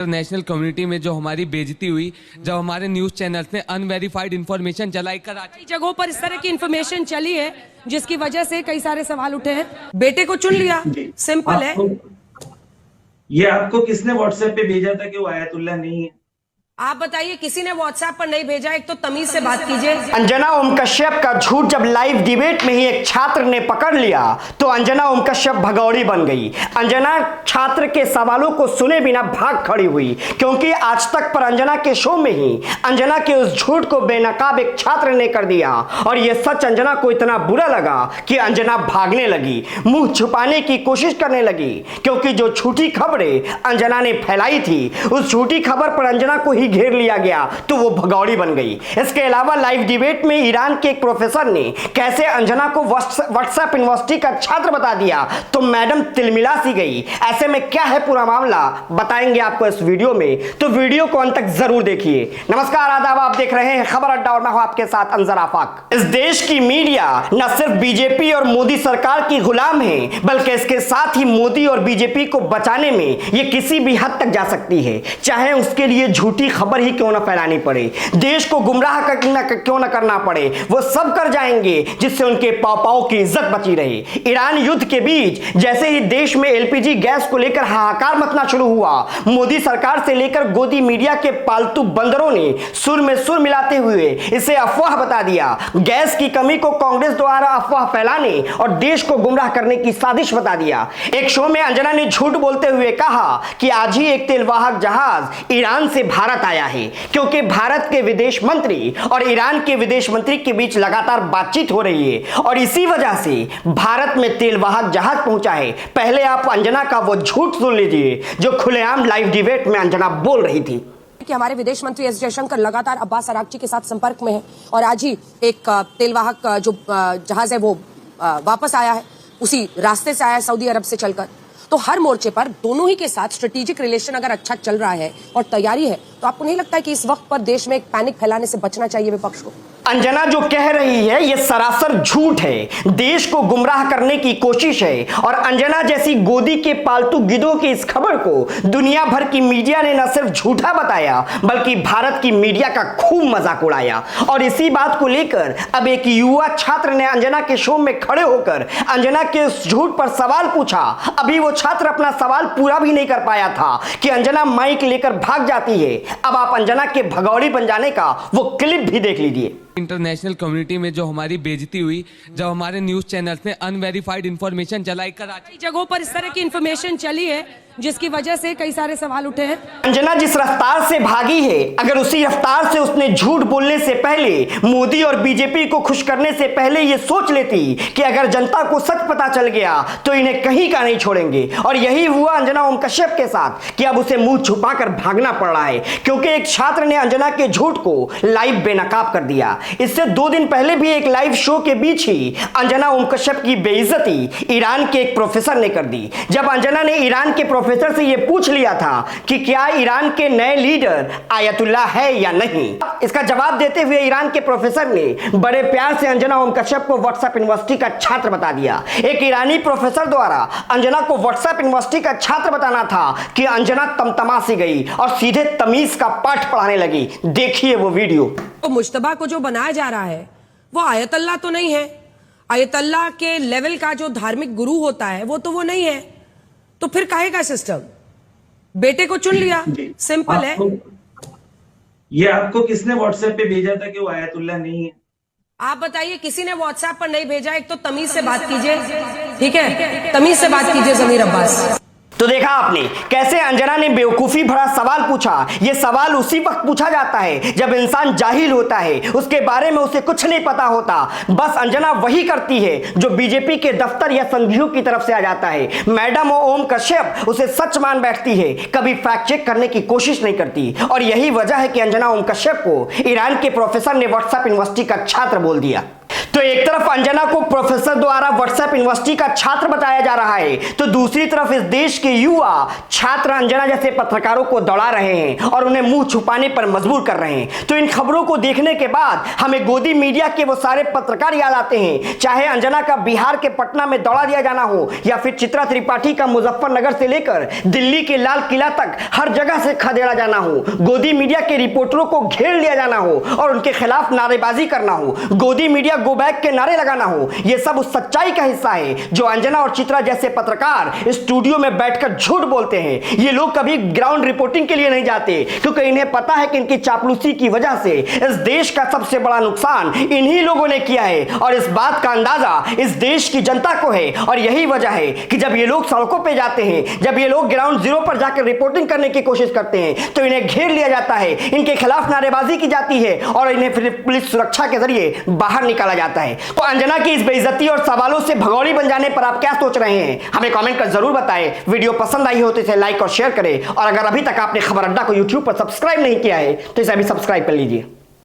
International community में जो हमारी बेइज्जती हुई, जब हमारे न्यूज चैनल्स ने अनवेरिफाइड इंफॉर्मेशन चलाई, कई जगहों पर इस तरह की इंफॉर्मेशन चली है जिसकी वजह से कई सारे सवाल उठे हैं। बेटे को चुन लिया, सिंपल है। ये आपको किसने व्हाट्सएप पे भेजा था कि वो आयतुल्लाह नहीं है? आप बताइए, किसी ने व्हाट्सएप पर नहीं भेजा, एक तो तमीज से बात कीजिए। अंजना ओम कश्यप का झूठ जब लाइव डिबेट में ही एक छात्र ने पकड़ लिया तो अंजना ओम कश्यप भगौड़ी बन गई। अंजना छात्र के सवालों को सुने बिना भाग खड़ी हुई, क्योंकि आज तक पर अंजना के शो में ही अंजना के उस झूठ को बेनकाब एक छात्र ने कर दिया और यह सच अंजना को इतना बुरा लगा कि अंजना भागने लगी, मुंह छुपाने की कोशिश करने लगी, क्योंकि जो झूठी खबरें अंजना ने फैलाई थी उस झूठी खबर पर अंजना को ही घेर लिया गया तो वो भगौड़ी बन गई। इसके अलावा लाइव डिबेट में ईरान के एक प्रोफेसर ने कैसे अंजना को व्हाट्सएप यूनिवर्सिटी का छात्र बता दिया तो मैडम तिलमिला सी गई। ऐसे में क्या है पूरा मामला बताएंगे आपको इस वीडियो में, तो वीडियो को अंत तक जरूर देखिए। नमस्कार, आदाब, आप देख रहे हैं खबर अड्डा और मैं हूं आपके साथ अंजर आफाक। इस देश की मीडिया न सिर्फ बीजेपी और मोदी सरकार की गुलाम है, बल्कि इसके साथ ही मोदी और बीजेपी को बचाने में ये किसी भी हद तक जा सकती है, चाहे उसके लिए झूठी खबर ही क्यों ना फैलानी पड़े, देश को गुमराह क्यों ना करना पड़े, वो सब कर जाएंगे जिससे उनके पापाओं की इज्जत बची रहे। ईरान युद्ध के बीच जैसे ही देश में एलपीजी गैस को लेकर हाहाकार मचना शुरू हुआ, मोदी सरकार से लेकर गोदी मीडिया के पालतू बंदरों ने सुर में सुर मिलाते हुए इसे अफवाह बता दिया। गैस की कमी को कांग्रेस द्वारा अफवाह फैलाने और देश को गुमराह करने की साजिश बता दिया। एक शो में अंजना ने झूठ बोलते हुए कहा कि आज ही एक तेलवाहक जहाज ईरान से भारत आया है, क्योंकि भारत के विदेश मंत्री और ईरान के विदेश मंत्री के बीच लगातार बातचीत हो रही है और इसी वजह से भारत में तेलवाहक जहाज पहुंचा है। पहले आप अंजना का वो झूठ सुन लीजिए जो खुलेआम लाइव डिबेट में अंजना बोल रही थी कि हमारे विदेश मंत्री एस जयशंकर लगातार अब्बास अरागची के साथ संपर्क में है और आज ही एक तेलवाहक जो जहाज है वो वापस आया है, उसी रास्ते से आया है सऊदी अरब से चलकर। तो हर मोर्चे पर दोनों ही के साथ स्ट्रेटेजिक रिलेशन अगर अच्छा चल रहा है और तैयारी है, तो आपको नहीं लगता है कि इस वक्त पर देश में एक पैनिक फैलाने से बचना चाहिए विपक्ष को? अंजना जो कह रही है यह सरासर झूठ है, देश को गुमराह करने की कोशिश है और अंजना जैसी गोदी के पालतू गिद्धों की इस खबर को दुनिया भर की मीडिया ने न सिर्फ झूठा बताया बल्कि भारत की मीडिया का खूब मजाक उड़ाया। और इसी बात को लेकर अब एक युवा छात्र ने अंजना के शो में खड़े होकर अंजना के उस झूठ पर सवाल पूछा। अभी वो छात्र अपना सवाल पूरा भी नहीं कर पाया था कि अंजना माइक लेकर भाग जाती है। अब आप अंजना के भगौड़ी बन जाने का वो क्लिप भी देख लीजिए। इंटरनेशनल कम्युनिटी में जो हमारी बेइज्जती हुई, जब हमारे न्यूज चैनल्स ने अनवेरिफाइड इंफॉर्मेशन चलाई, कई जगहों पर इस तरह की इंफॉर्मेशन चली है जिसकी वजह से कई सारे सवाल उठे हैं। अंजना जिस रफ्तार से भागी है, अगर उसी रफ्तार से उसने झूठ बोलने से पहले, मोदी और बीजेपी को खुश करने से पहले ये सोच लेती कि अगर जनता को सच पता चल गया तो इन्हें कहीं का नहीं छोड़ेंगे। और यही हुआ अंजना ओम कश्यप के साथ कि अब उसे मुंह छुपाकर भागना पड़ रहा है, क्योंकि एक छात्र ने अंजना के झूठ को लाइव बेनकाब कर दिया। इससे 2 दिन पहले भी एक लाइव शो के बीच ही अंजना ओम कश्यप की बेइज्जती ईरान के एक प्रोफेसर ने कर दी। जब अंजना ने ईरान के प्रोफेसर से यह पूछ लिया था कि क्या ईरान के नए लीडर आयतुल्लाह है या नहीं, इसका जवाब देते हुए ईरान के प्रोफेसर ने बड़े प्यार से अंजना ओम कश्यप को व्हाट्सएप यूनिवर्सिटी का छात्र बता दिया। एक ईरानी प्रोफेसर द्वारा अंजना को व्हाट्सएप यूनिवर्सिटी का छात्र बताना था कि अंजना तमतमा सी गई और सीधे तमीज का पाठ पढ़ाने लगी। देखिए वो वीडियो। तो मुश्तबा को जो बनाया जा रहा है वो आयतुल्लाह तो नहीं है, आयतुल्लाह के लेवल का जो धार्मिक गुरु होता है वो तो वो नहीं है, तो फिर काहे का सिस्टम? बेटे को चुन लिया, सिंपल है। ये आपको किसने व्हाट्सएप पे भेजा था कि वो आयतुल्लाह नहीं है? आप बताइए, किसी ने व्हाट्सएप पर नहीं भेजा, एक तो तमीज से बात कीजिए, ठीक है, तमीज से बात कीजिए जमीर अब्बास। तो देखा आपने कैसे अंजना ने बेवकूफी भरा सवाल पूछा। यह सवाल उसी वक्त पूछा जाता है जब इंसान जाहिल होता है, उसके बारे में उसे कुछ नहीं पता होता। बस अंजना वही करती है जो बीजेपी के दफ्तर या संघियों की तरफ से आ जाता है। मैडम ओम कश्यप उसे सच मान बैठती है, कभी फैक्ट चेक करने की कोशिश नहीं करती। और यही वजह है कि अंजना ओम कश्यप को ईरान के प्रोफेसर ने व्हाट्सएप यूनिवर्सिटी का छात्र बोल दिया। तो तो एक तरफ अंजना को प्रोफेसर द्वारा व्हाट्सएप यूनिवर्सिटी का छात्र बताया जा रहा है, तो दूसरी तरफ इस देश के युवा छात्र अंजना जैसे पत्रकारों को दौड़ा रहे हैं और उन्हें मुंह छुपाने पर मजबूर कर रहे हैं। तो इन खबरों को देखने के बाद हमें गोदी मीडिया के वो सारे पत्रकार याद आते हैं, चाहे अंजना का बिहार के पटना में दौड़ा दिया जाना हो या फिर चित्रा त्रिपाठी का मुजफ्फरनगर से लेकर दिल्ली के लाल किला तक हर जगह से खदेड़ा जाना हो, गोदी मीडिया के रिपोर्टरों को घेर लिया जाना हो और उनके खिलाफ नारेबाजी करना हो, गोदी मीडिया गो बैक के नारे लगाना हो। यह सब उस सच्चाई का हिस्सा है जो अंजना और चित्रा जैसे पत्रकार स्टूडियो में बैठकर झूठ बोलते हैं। ये लोग कभी ग्राउंड रिपोर्टिंग के लिए नहीं जाते, क्योंकि इन्हें पता है कि इनकी चापलूसी की वजह से इस देश का सबसे बड़ा नुकसान इन्हीं लोगों ने किया है और इस बात का अंदाजा इस देश की जनता को है। और यही वजह है कि जब ये लोग सड़कों पे जाते हैं, जब ये लोग ग्राउंड जीरो पर जाकर रिपोर्टिंग करने की कोशिश करते हैं, तो इन्हें घेर लिया जाता है, इनके खिलाफ नारेबाजी की जाती है और इन्हें फिर पुलिस सुरक्षा के जरिए बाहर निकाला जाता है। तो अंजना की इस बेइज्जती और सवालों से भगौड़ी बन जाने पर आप क्या सोच रहे हैं, हमें कमेंट कर जरूर बताएं। वीडियो पसंद आई हो तो इसे लाइक और शेयर करें और अगर अभी तक आपने खबर अड्डा को यूट्यूब पर सब्सक्राइब नहीं किया है तो इसे अभी सब्सक्राइब कर लीजिए।